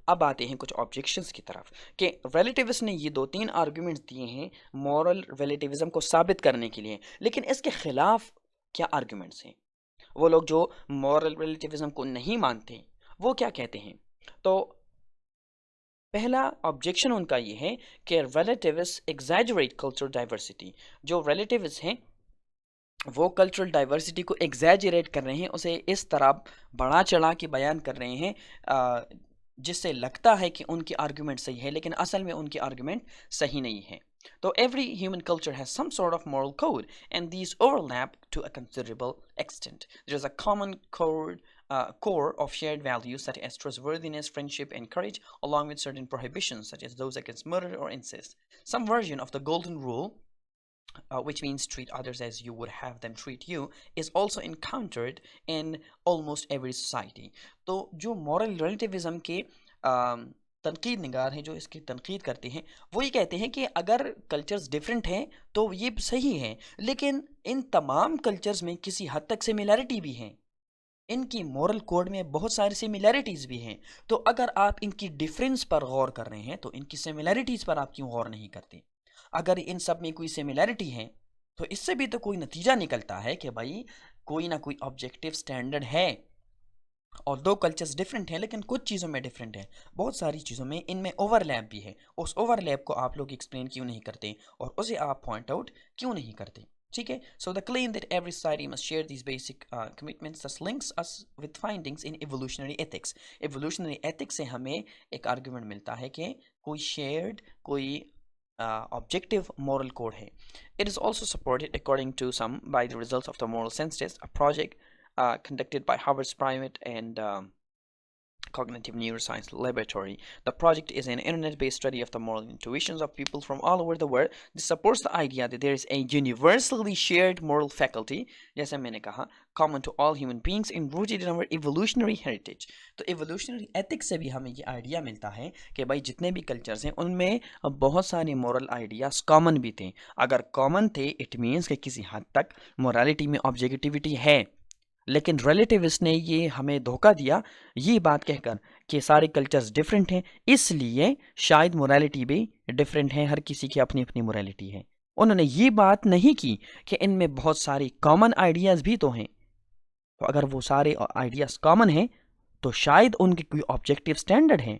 अब आते हैं कुछ ऑब्जेक्शंस की तरफ कि रिलेटिविस्ट ने ये 2-3 आर्गुमेंट्स दिए हैं मॉरल रिलेटिविज्म को साबित करने के लिए, लेकिन इसके खिलाफ क्या आर्गुमेंट्स हैं? वो लोग जो मॉरल रिलेटिविज्म को नहीं मानते, वो क्या कहते हैं? तो पहला ऑब्जेक्शन उनका ये है कि रिलेटिविस्ट एग्जैजरेट कल्चरल डाइवर्सिटी। जो रिलेटिविस्ट हैं वो कल्चरल डाइवर्सिटी को एग्जैजरेट कर रहे हैं, उसे इस तरह बढ़ा चढ़ा के बयान कर रहे हैं जिससे लगता है कि उनकी आर्गुमेंट सही है, लेकिन असल में उनकी आर्गुमेंट सही नहीं है। तो every human culture has some sort of moral code and these overlap to a considerable extent. There is a common code core of shared values such as trustworthiness, friendship, and courage, along with certain prohibitions such as those against murder or incest. Some version of the golden rule, which means treat others as you would have them treat you, is also encountered in almost every society. तो जो moral relativism के तनकीद निगार हैं, जो इसकी तनकीद करते हैं, वो ये कहते हैं कि अगर कल्चर्स डिफरेंट हैं तो ये सही है, लेकिन इन तमाम कल्चर्स में किसी हद तक सिमिलैरिटी भी हैं। इनकी मॉरल कोड में बहुत सारी सिमिलैरिटीज़ भी हैं। तो अगर आप इनकी डिफरेंस पर गौर कर रहे हैं तो इनकी सिमिलैरिटीज़ पर आप क्यों गौर नहीं करते? अगर इन सब में कोई सिमिलैरिटी है तो इससे भी तो कोई नतीजा निकलता है कि भाई कोई ना कोई ऑब्जेक्टिव स्टैंडर्ड है। और दो कल्चर्स डिफरेंट हैं लेकिन कुछ चीज़ों में डिफरेंट है, बहुत सारी चीज़ों में इनमें ओवरलैप भी है। उस ओवरलैप को आप लोग एक्सप्लेन क्यों नहीं करते और उसे आप पॉइंट आउट क्यों नहीं करते? ठीक है, so the claim that every society must share these basic commitments thus links us with findings in evolutionary ethics। Evolutionary ethics से हमें एक आर्गुमेंट मिलता है कि कोई शेयर्ड, कोई objective moral code है। It is also supported according to some by the results of the moral sense test, a project conducted by Harvard's private and Cognitive Neuroscience Laboratory. The project is an internet-based study of the moral intuitions of people from all over the world. This supports the idea that there is a universally shared moral faculty, जैसे मैंने कहा, common to all human beings and rooted in our evolutionary heritage. तो evolutionary ethics से भी हमें ये idea मिलता है कि भाई जितने भी कल्चर्स हैं उनमें बहुत सारे मोरल आइडियाज कॉमन भी थे। अगर कॉमन थे इट मीन्स कि किसी हद तक मोरालिटी में ऑब्जेक्टिविटी है। लेकिन रिलेटिविस्ट ने ये हमें धोखा दिया ये बात कहकर कि सारे कल्चर्स डिफरेंट हैं, इसलिए शायद मोरालिटी भी डिफरेंट है, हर किसी की अपनी अपनी मोरालिटी है। उन्होंने ये बात नहीं की कि इनमें बहुत सारे कॉमन आइडियाज़ भी तो हैं। तो अगर वो सारे आइडियाज़ कॉमन हैं तो शायद उनके कोई ऑब्जेक्टिव स्टैंडर्ड हैं।